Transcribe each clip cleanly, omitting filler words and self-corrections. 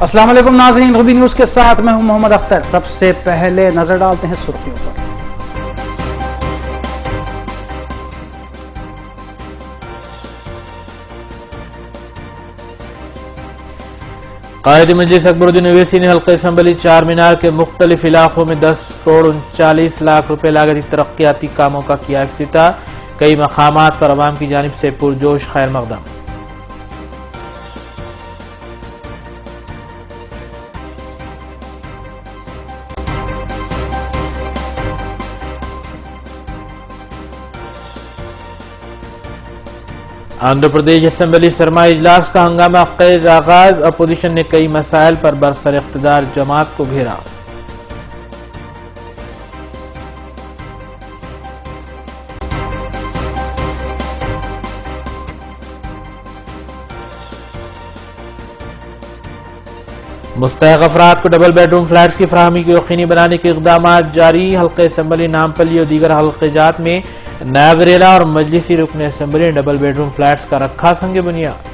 السلام علیکم ناظرین، روبی نیوز کے ساتھ میں ہوں محمد اختر۔ سب سے پہلے نظر ڈالتے ہیں سرخیوں پر۔ قائد مجلس اکبر الدین اویسی نے حلقہ اسمبلی چار مینار کے مختلف علاقوں میں 10 کروڑ 39 لاکھ روپے لاگتی ترقیاتی کاموں کا کیا افتتاح۔ کئی مقامات پر عوام کی جانب سے پرجوش خیر مقدم۔ آندھرا پردیش اسمبلی سرمائی اجلاس کا ہنگامہ خیز آغاز۔ اپوزیشن نے کئی مسائل پر برسر اقتدار جماعت کو گھیرا۔ مستحق افراد کو ڈبل بیڈ روم فلیٹس کی فراہمی کو یقینی بنانے کے اقدامات جاری۔ حلقہ اسمبلی نامپلی اور دیگر حلقہ جات میں نائب وزیر اعلیٰ اور مجلسی رکن اسمبلی نے ڈبل بیڈ روم فلیٹس کا رکھا سنگ بنیاد۔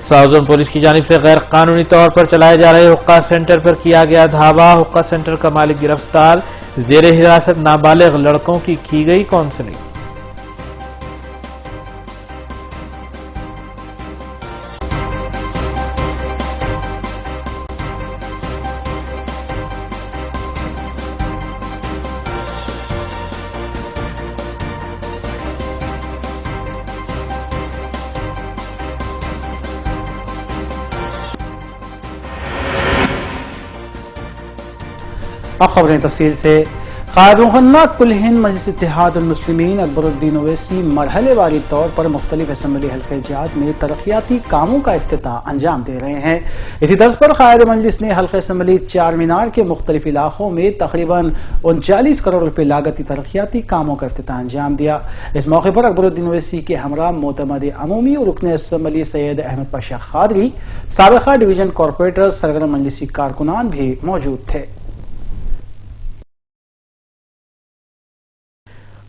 ساؤتھ زون پولیس کی جانب سے غیر قانونی طور پر چلائے جا رہے حقہ سینٹر پر کیا گیا دھاوا۔ حقہ سینٹر کا مالک گرفتار۔ زیر حراست نابالغ لڑکوں کی گئی کونسلنگ۔ اب خبریں تفصیل سے۔ قائد مقننہ کل ہند مجلس اتحاد المسلمین اکبر الدین اویسی مرحلے واری طور پر مختلف اسمبلی حلقہ جات میں ترقیاتی کاموں کا افتتاح انجام دے رہے ہیں۔ اسی طرز پر قائد مجلس نے حلقہ اسمبلی چار مینار کے مختلف علاقوں میں تقریباً 39 کروڑ روپے لاگتی ترقیاتی کاموں کا افتتاح انجام دیا۔ اس موقع پر اکبر الدین اویسی کے ہمراہ معتمد عمومی اور رکن اسمبلی سید احمد پاشا قادری، سابقہ ڈویژن کارپوریٹر، سرگرم مجلسی کارکنان بھی موجود تھے۔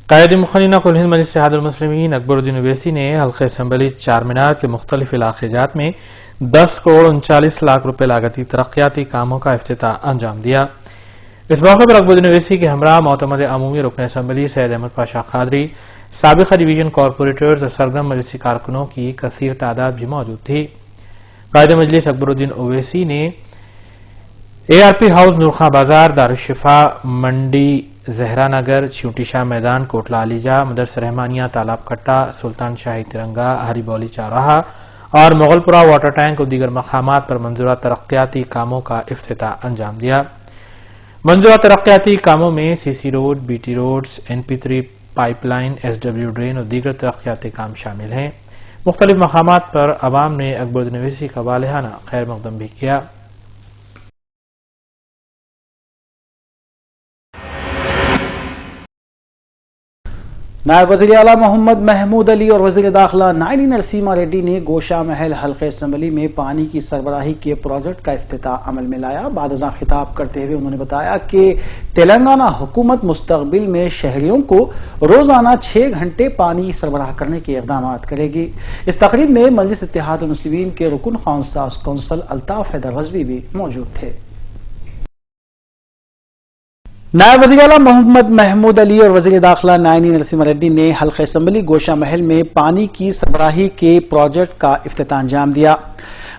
قائد مقننہ کل ہند مجلس اتحاد المسلمین اکبر الدین اویسی نے حلقہ اسمبلی چار مینار کے مختلف علاقے جات میں 10 کروڑ 39 لاکھ روپے لاگتی ترقیاتی کاموں کا افتتاح انجام دیا۔ اس موقع پر اکبر الدین اویسی کے ہمراہ معتمد عمومی رکن اسمبلی سید احمد پاشا قادری، سابقہ ڈویژن کارپوریٹرز اور سرگرم مجلسی کارکنوں کی کثیر تعداد بھی موجود تھی۔ قائد مجلس اکبر الدین اویسی نے ARP ہاؤس، نورخاں بازار، دارالشفا منڈی، زہرا نگر، چیونٹی شاہ میدان، کوٹلہ علیجہ، مدرسہ رحمانیہ، تالاب کٹا، سلطان شاہی ترنگا، ہری بولی چوراہا اور مغل پورہ واٹر ٹینک اور دیگر مقامات پر منظورہ ترقیاتی کاموں کا افتتاح انجام دیا۔ منظورہ ترقیاتی کاموں میں CC road, BT roads, NP3 pipe line, SW drain اور دیگر ترقیاتی کام شامل ہیں۔ مختلف مقامات پر عوام نے اکبر الدین اویسی کا والہانہ خیر مقدم بھی کیا۔ نائب وزیر اعلیٰ محمد محمود علی اور وزیر داخلہ نائنی نرسیما ریڈی نے گوشہ محل حلقہ اسمبلی میں پانی کی سربراہی کے پروجیکٹ کا افتتاح عمل میں لایا۔ بعد ازاں خطاب کرتے ہوئے انہوں نے بتایا کہ تلنگانہ حکومت مستقبل میں شہریوں کو روزانہ 6 گھنٹے پانی سربراہ کرنے کے اقدامات کرے گی۔ اس تقریب میں مجلس اتحاد المسلمین کے رکن خواص کونسل الطاف حیدر رضوی بھی موجود تھے۔ نائب وزیر اعلیٰ محمد محمود علی اور وزیر داخلہ نائنی نرسیما ریڈی نے حلقہ اسمبلی گوشہ محل میں پانی کی سربراہی کے پروجیکٹ کا افتتاح انجام دیا۔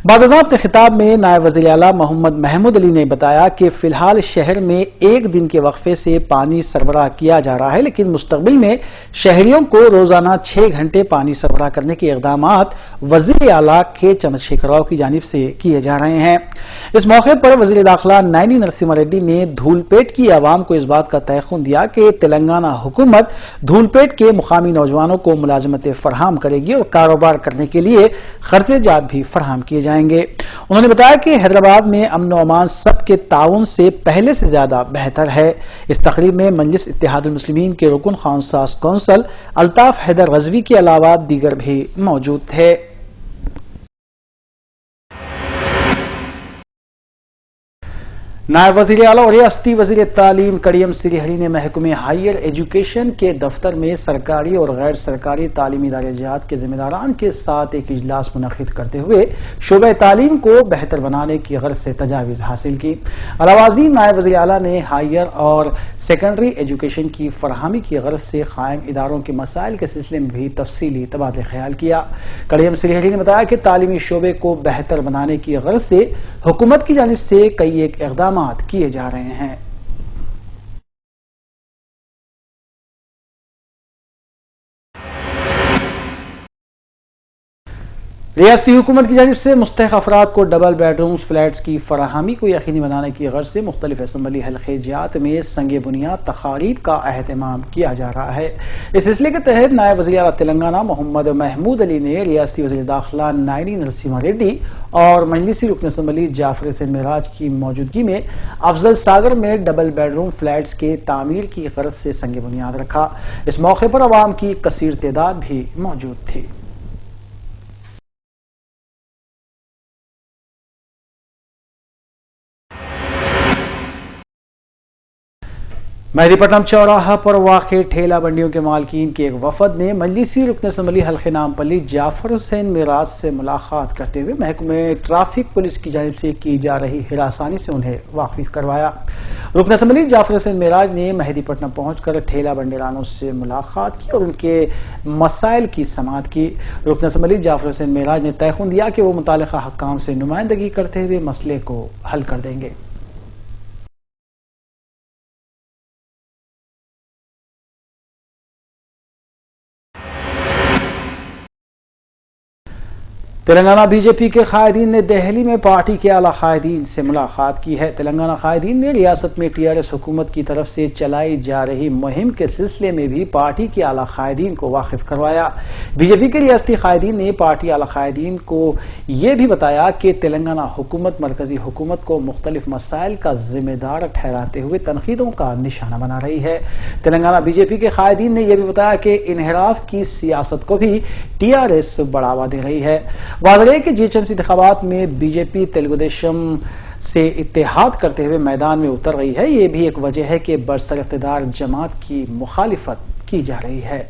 بعد ازاں اپنے خطاب میں نائب وزیر اعلیٰ محمد محمود علی نے بتایا کہ فی الحال شہر میں 1 دن کے وقفے سے پانی سربراہ کیا جا رہا ہے، لیکن مستقبل میں شہریوں کو روزانہ 6 گھنٹے پانی سربراہ کرنے کے اقدامات وزیر اعلیٰ کے چندرشیکھر راؤ کی جانب سے کیے جا رہے ہیں۔ اس موقع پر وزیر داخلہ نائنی نرسیما ریڈی نے دھول پیٹ کی عوام کو اس بات کا تیقن دیا کہ تلنگانہ حکومت دھول پیٹ کے مقامی نوجوانوں کو ملازمتیں فراہم کرے گی اور کاروبار کرنے کے لیے خرچے جات بھی فراہم کیے جائیں گے۔ انہوں نے بتایا کہ حیدرآباد میں امن و امان سب کے تعاون سے پہلے سے زیادہ بہتر ہے۔ اس تقریب میں مجلس اتحاد المسلمین کے رکن خواص کونسل الطاف حیدر رضوی کے علاوہ دیگر بھی موجود تھے۔ نائب وزیر اعلیٰ اور ریاستی وزیر تعلیم کڑیم سری ہری نے محکمہ ہائیر ایجوکیشن کے دفتر میں سرکاری اور غیر سرکاری تعلیمی ادارے جات کے ذمہ داران کے ساتھ ایک اجلاس منعقد کرتے ہوئے شعبہ تعلیم کو بہتر بنانے کی غرض سے تجاویز حاصل کی۔ علاوہ ازیں نائب وزیر اعلیٰ نے ہائیر اور سیکنڈری ایجوکیشن کی فراہمی کی غرض سے قائم اداروں کے مسائل کے سلسلے میں بھی تفصیلی تبادلہ خیال کیا۔ کڑیم سری ہری نے بتایا کہ تعلیمی شعبے کو بہتر بنانے کی غرض سے حکومت کی جانب سے کئی ایک اقدامات کیے جا رہے ہیں۔ ریاستی حکومت کی جانب سے مستحق افراد کو ڈبل بیڈ رومز فلیٹس کی فراہمی کو یقینی بنانے کی غرض سے مختلف اسمبلی حلقے جات میں سنگ بنیاد تقاریب کا اہتمام کیا جا رہا ہے۔ اس سلسلے کے تحت نائب وزیر اعلیٰ تلنگانہ محمد محمود علی نے ریاستی وزیر داخلہ نائنی نرسمہا ریڈی اور مجلسی رکن اسمبلی جعفر حسین معراج کی موجودگی میں افضل ساگر میں ڈبل بیڈ روم فلیٹس کے تعمیر کی غرض سے سنگ بنیاد رکھا۔ اس موقع پر عوام کی کثیر تعداد بھی موجود تھی۔ مہدی پٹنم چوراہا پر واقع ٹھیلا بنڈیوں کے مالکین کے ایک وفد نے مجلسی رکن اسمبلی حلقہ نامپلی جعفر حسین معراج سے ملاقات کرتے ہوئے محکمہ ٹریفک پولیس کی جانب سے کی جا رہی ہراسانی سے انہیں واقف کروایا۔ رکن اسمبلی جعفر حسین معراج نے مہدی پٹنم پہنچ کر ٹھیلا بنڈیرانوں سے ملاقات کی اور ان کے مسائل کی سماعت کی۔ رکن اسمبلی جعفر حسین معراج نے تیقن دیا کہ وہ متعلقہ حکام سے نمائندگی کرتے ہوئے مسئلے کو حل کر دیں گے۔ تلنگانہ بی جے پی کے قائدین نے دہلی میں پارٹی کے اعلیٰ قائدین سے ملاقات کی ہے۔ تلنگانہ قائدین نے ریاست میں ٹی آر ایس حکومت کی طرف سے چلائی جا رہی مہم کے سلسلے میں بھی پارٹی کے اعلیٰ قائدین کو واقف کروایا۔ بی جے پی کے ریاستی قائدین نے پارٹی اعلیٰ قائدین کو یہ بھی بتایا کہ تلنگانہ حکومت مرکزی حکومت کو مختلف مسائل کا ذمہ دار ٹھہراتے ہوئے تنقیدوں کا نشانہ بنا رہی ہے۔ تلنگانہ بی جے پی کے قائدین نے یہ بھی بتایا کہ انحراف کی سیاست کو بھی ٹی آر ایس بڑھاوا دے رہی ہے۔ واضح ہے کہ جی ایچ ایم سی انتخابات میں بی جے پی تلگو دیشم سے اتحاد کرتے ہوئے میدان میں اتر رہی ہے۔ یہ بھی ایک وجہ ہے کہ برسر اقتدار جماعت کی مخالفت کی جا رہی ہے۔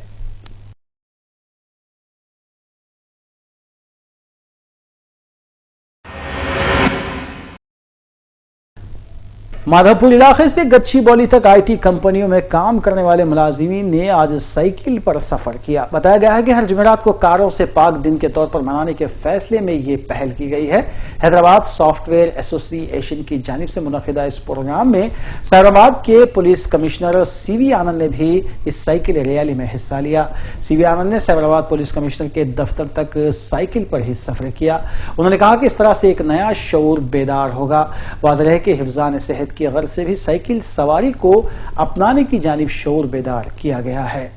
مادھو پور علاقے سے گچھی بولی تک آئی ٹی کمپنیوں میں کام کرنے والے ملازمین نے آج سائیکل پر سفر کیا۔ بتایا گیا ہے کہ ہر جمعرات کو کاروں سے پاک دن کے طور پر منانے کے فیصلے میں یہ پہل کی گئی ہے۔ حیدرآباد سافٹ ویئر ایسوسی ایشن کی جانب سے منعقدہ اس پروگرام میں سائبرآباد کے پولیس کمشنر سی وی آنند نے بھی اس سائیکل ریلی میں حصہ لیا۔ سی وی آنند نے سائبرآباد پولیس کمشنر کے دفتر تک سائیکل پر ہی سفر کیا۔ انہوں نے کہا کہ اس طرح سے ایک نیا شعور بیدار ہوگا۔ واضح ہے کہ حفظان صحت کی غرض سے بھی سائیکل سواری کو اپنانے کی جانب شعور بیدار کیا گیا ہے۔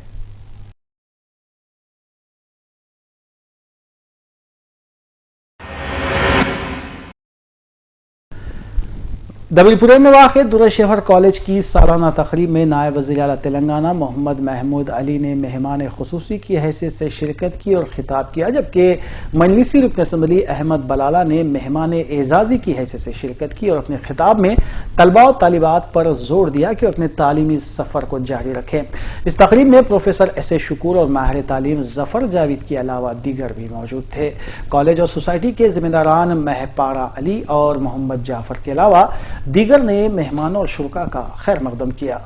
دبل پورے میں واقع درشہر کالج کی سالانہ تقریب میں نائب وزیر اعلیٰ تلنگانہ محمد محمود علی نے مہمان خصوصی کی حیثیت سے شرکت کی اور خطاب کیا، جبکہ مجلسی رکن اسمبلی احمد بلالہ نے مہمان اعزازی کی حیثیت سے شرکت کی اور اپنے خطاب میں طلباء و طالبات پر زور دیا کہ وہ اپنے تعلیمی سفر کو جاری رکھیں۔ اس تقریب میں پروفیسر ایس اے شکور اور ماہر تعلیم ظفر جاوید کے علاوہ دیگر بھی موجود تھے۔ کالج اور سوسائٹی کے ذمہ داران مہپارہ علی اور محمد جعفر کے علاوہ دیگر نے مہمانوں اور شرکاء کا خیر مقدم کیا۔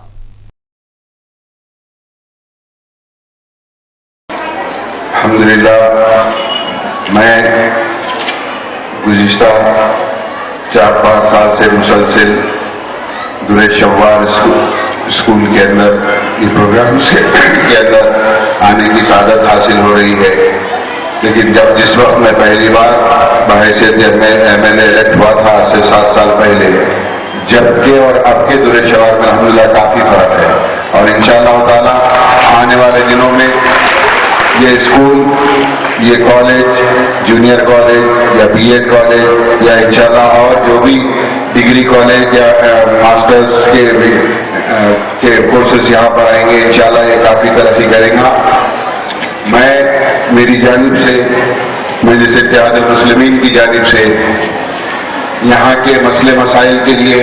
الحمدللہ میں گزشتہ 4-5 سال سے مسلسل درے شوار اسکول کے اندر یہ پروگرام کے اندر آنے کی سعادت حاصل ہو رہی ہے، لیکن جس وقت میں پہلی بار بحیثیت ایم ایل اے الیکٹ ہوا تھا آج سے 7 سال پہلے، جب کے اور اب کے درے شوار میں الحمدللہ کافی فرق ہے، اور انشاءاللہ تعالیٰ آنے والے دنوں میں یہ اسکول، یہ کالج، جونیئر کالج یا بی ایڈ کالج یا انشاءاللہ اور جو بھی ڈگری کالج یا ماسٹرز کے کورسز یہاں پر آئیں گے، انشاءاللہ یہ کافی ترقی کرے گا۔ میں میری جانب سے مجلس اتحاد المسلمین کی جانب سے یہاں کے مسئلے مسائل کے لیے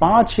5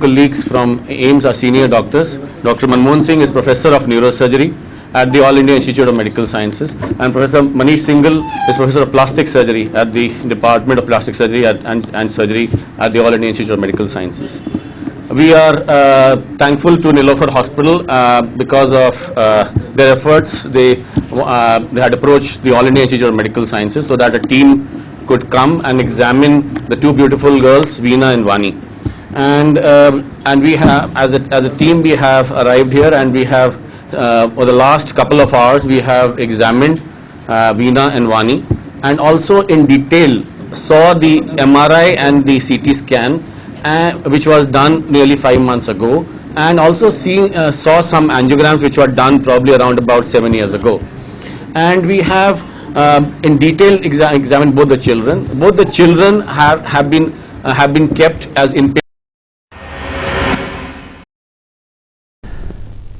Colleagues from AIIMS are senior doctors. Dr. Manmohan Singh is professor of neurosurgery at the All India Institute of Medical Sciences, and Professor Manish Singhal is professor of plastic surgery at the Department of Plastic Surgery and Surgery at the All India Institute of Medical Sciences. We are thankful to Nilofer Hospital because of their efforts. They had approached the All India Institute of Medical Sciences so that a team could come and examine the two beautiful girls, Veena and Vani. And we have, as a team, we have arrived here, and we have for the last couple of hours we have examined Veena and Vani, and also in detail saw the MRI and the CT scan which was done nearly 5 months ago, and also saw some angiograms which were done probably around about 7 years ago. And we have in detail examined both the children. Both the children have been kept as in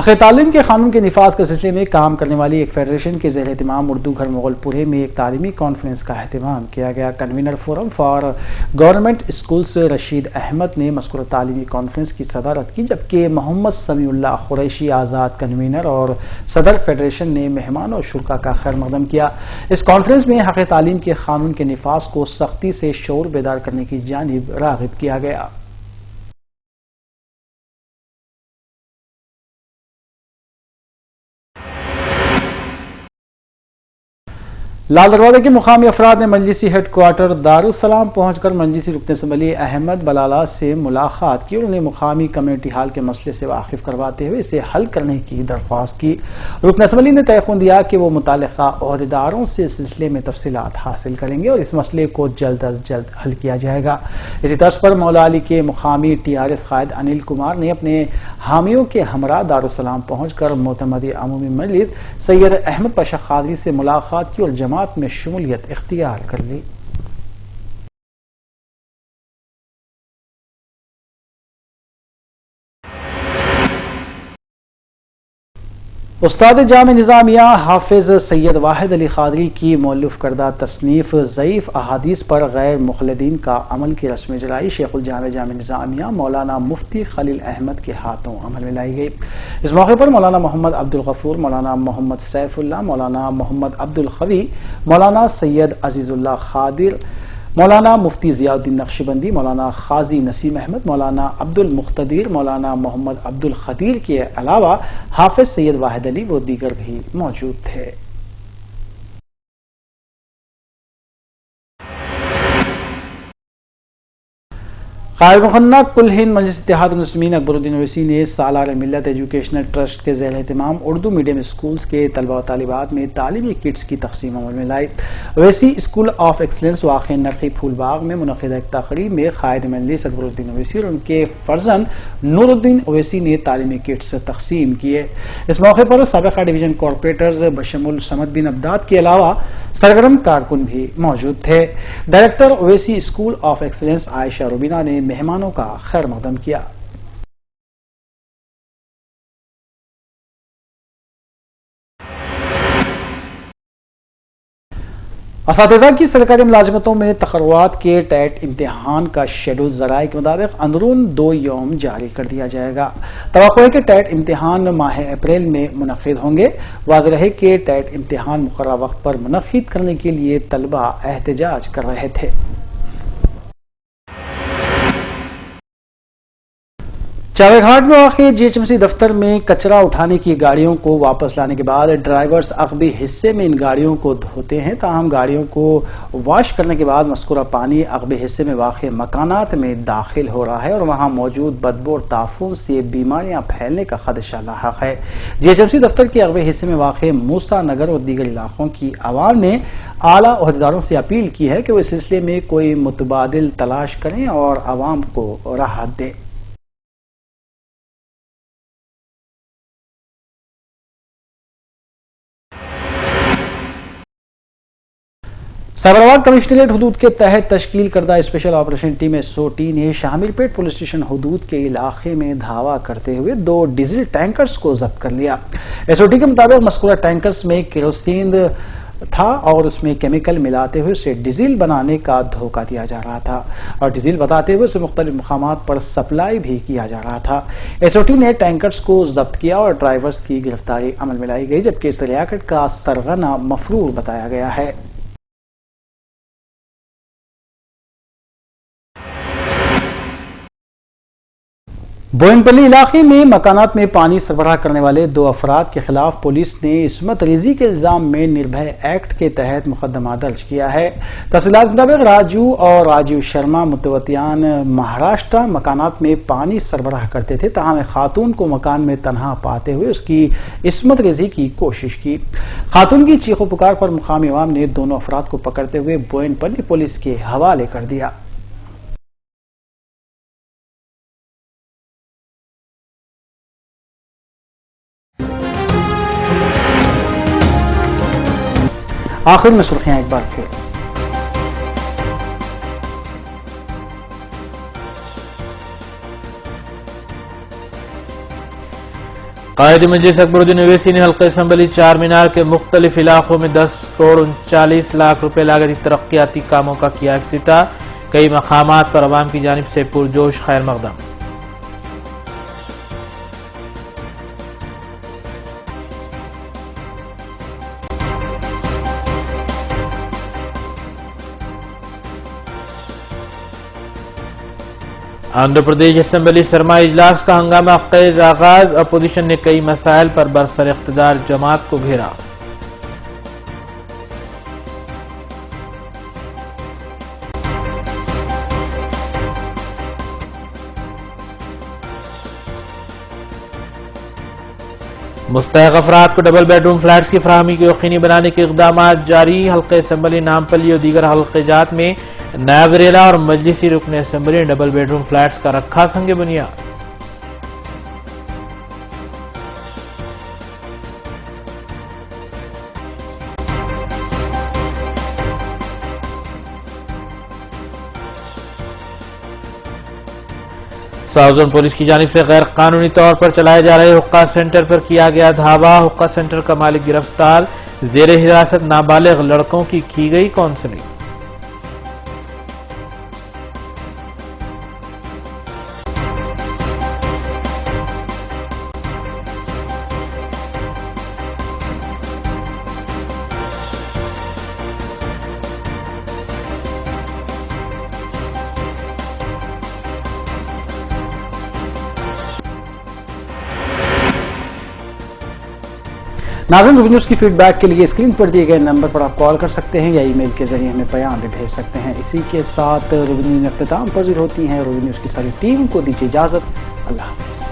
حق تعلیم کے قانون کے نفاذ کے سلسلے میں کام کرنے والی ایک فیڈریشن کے زیر اہتمام اردو گھر مغل پورے میں ایک تعلیمی کانفرنس کا اہتمام کیا گیا۔ Convener forum for government schools Rashid Ahmed نے مذکورہ تعلیمی کانفرنس کی صدارت کی، جبکہ محمد سمیع اللہ قریشی آزاد کنوینر اور صدر فیڈریشن نے مہمان اور شرکا کا خیر مقدم کیا۔ اس کانفرنس میں حق تعلیم کے قانون کے نفاذ کو سختی سے شعور بیدار کرنے کی جانب راغب کیا گیا۔ لال دروازے کے مقامی افراد نے مجلسی ہیڈ کوارٹر دارالسلام پہنچ کر مجلسی رکن اسمبلی احمد بلالہ سے ملاقات کی اور انہیں مقامی کمیونٹی ہال کے مسئلے سے واقف کرواتے ہوئے اسے حل کرنے کی درخواست کی۔ رکن اسمبلی نے تیقن دیا کہ وہ متعلقہ عہدیداروں سے اس سلسلے میں تفصیلات حاصل کریں گے اور اس مسئلے کو جلد از جلد حل کیا جائے گا۔ اسی طرز پر مولا علی کے مقامی TRS قائد انل کمار نے اپنے حامیوں کے ہمراہ دارالسلام پہنچ کر معتمد عمومی مجلس سید احمد پاشا قادری سے ملاقات کی اور جماعت میں شمولیت اختیار کر لی۔ استاد جامع نظامیہ حافظ سید واحد علی قادری کی مؤلف کردہ تصنیف ضعیف احادیث پر غیر مخلدین کا عمل کی رسم اجرائی شیخ الجامع جامع نظامیہ مولانا مفتی خلیل احمد کے ہاتھوں عمل میں لائی گئی۔ اس موقع پر مولانا محمد عبدالغفور، مولانا محمد سیف اللہ، مولانا محمد عبدالقوی، مولانا سید عزیز اللہ خادر، مولانا مفتی ضیاء الدین نقشبندی، مولانا قاضی نسیم احمد، مولانا عبد المقتدر، مولانا محمد عبد الخدیر کے علاوہ حافظ سید واحد علی و دیگر بھی موجود تھے۔ قائد مخنہ کل ہند مجلس اتحاد المسلمین اکبر الدین اویسی نے سالار ملت ایجوکیشنل ٹرسٹ کے زیر اہتمام اردو میڈیم اسکولز کے طلبہ و طالبات میں تعلیمی کٹس کی تقسیم عمل میں لائی۔ اویسی اسکول آف ایکسلنس واقع نرخی پھول باغ میں منعقدہ ایک تقریب میں قائد مجلس اکبر الدین اویسی اور ان کے فرزند نور الدین اویسی نے تعلیمی کٹس تقسیم کیے۔ اس موقع پر سابقہ ڈویژن کارپوریٹرز بشمول سمد بن عبداد کے علاوہ سرگرم کارکن بھی موجود تھے۔ Director Owaisi school of excellence Ayesha Rubina نے مہمانوں کا خیر مقدم کیا۔ اساتذہ کی سرکاری ملازمتوں میں تقررات کے ٹیٹ امتحان کا شیڈول ذرائع کے مطابق اندرون 2 یوم جاری کر دیا جائے گا۔ توقع ہے کہ ٹیٹ امتحان ماہ اپریل میں منعقد ہوں گے۔ واضح ہے کہ ٹیٹ امتحان مقررہ وقت پر منعقد کرنے کے لیے طلبہ احتجاج کر رہے تھے۔ چاوے گھاٹ میں واقع GHMC دفتر میں کچرا اٹھانے کی گاڑیوں کو واپس لانے کے بعد ڈرائیورز عقبی حصے میں ان گاڑیوں کو دھوتے ہیں، تاہم گاڑیوں کو واش کرنے کے بعد مذکورہ پانی عقبی حصے میں واقع مکانات میں داخل ہو رہا ہے اور وہاں موجود بدبو اور تعفن سے بیماریاں پھیلنے کا خدشہ لاحق ہے۔ GHMC دفتر کے عقبی حصے میں واقع موسیٰ نگر اور دیگر علاقوں کی عوام نے اعلیٰ عہدیداروں سے اپیل کی ہے کہ وہ اس سلسلے میں کوئی متبادل تلاش کریں اور عوام کو راحت دیں۔ سائبرآباد کمشنریٹ حدود کے تحت تشکیل کردہ اسپیشل آپریشن ٹیم SOT نے شامل پیٹ پولیس اسٹیشن حدود کے علاقے میں دھاوا کرتے ہوئے 2 ڈیزل ٹینکرز کو ضبط کر لیا۔ SOT کے مطابق مذکورہ ٹینکرز میں کیروسین تھا اور اس میں کیمیکل ملاتے ہوئے اسے ڈیزل بنانے کا دھوکہ دیا جا رہا تھا اور ڈیزل بتاتے ہوئے اسے مختلف مقامات پر سپلائی بھی کیا جا رہا تھا۔ SOT نے ٹینکرز کو ضبط کیا اور ڈرائیورز کی گرفتاری عمل میں لائی گئی، جبکہ اس ریاکٹ کا سرغنہ مفرور بتایا گیا ہے۔ بوئن پلی علاقے میں مکانات میں پانی سربراہ کرنے والے 2 افراد کے خلاف پولیس نے عصمت ریزی کے الزام میں نربھے ایکٹ کے تحت مقدمہ درج کیا ہے۔ تفصیلات کے مطابق راجو اور راجیو شرما متوطیان مہاراشٹر مکانات میں پانی سربراہ کرتے تھے، تاہم ایک خاتون کو مکان میں تنہا پاتے ہوئے اس کی عصمت ریزی کی کوشش کی۔ خاتون کی چیخ و پکار پر مقامی عوام نے دونوں افراد کو پکڑتے ہوئے بوئن پلی پولیس کے حوالے کر دیا۔ آخر میں سرخیاں ایک بار پھر۔ قائد مجلس اکبرالدین اویسی نے حلقہ اسمبلی چار مینار کے مختلف علاقوں میں 10 کروڑ 39 لاکھ روپے لاگتی ترقیاتی کاموں کا کیا افتتاح، کئی مقامات پر عوام کی جانب سے پرجوش خیر مقدم۔ آندھرا پردیش اسمبلی سرمائی اجلاس کا ہنگامہ خیز آغاز، اپوزیشن نے کئی مسائل پر برسر اقتدار جماعت کو گھیرا۔ مستحق افراد کو ڈبل بیڈ روم فلیٹس کی فراہمی کو یقینی بنانے کے اقدامات جاری، حلقہ اسمبلی نامپلی اور دیگر حلقہ جات میں نائب وزیرا اور مجلسی رکن اسمبلی نے ڈبل بیڈ روم فلیٹس کا رکھا سنگ بنیاد۔ ساؤتھ زون پولیس کی جانب سے غیر قانونی طور پر چلائے جا رہے حقہ سینٹر پر کیا گیا دھاوا، حقہ سینٹر کا مالک گرفتار، زیر حراست نابالغ لڑکوں کی گئی کونسلنگ۔ ناظرین، روبی نیوز کی فیڈ بیک کے لیے اسکرین پر دیے گئے نمبر پر آپ کال کر سکتے ہیں یا ای میل کے ذریعے ہمیں پیام بھی بھیج سکتے ہیں۔ اسی کے ساتھ روبی نیوز اختتام پذیر ہوتی ہیں۔ روبی نیوز کی ساری ٹیم کو دیجیے اجازت، اللہ حافظ۔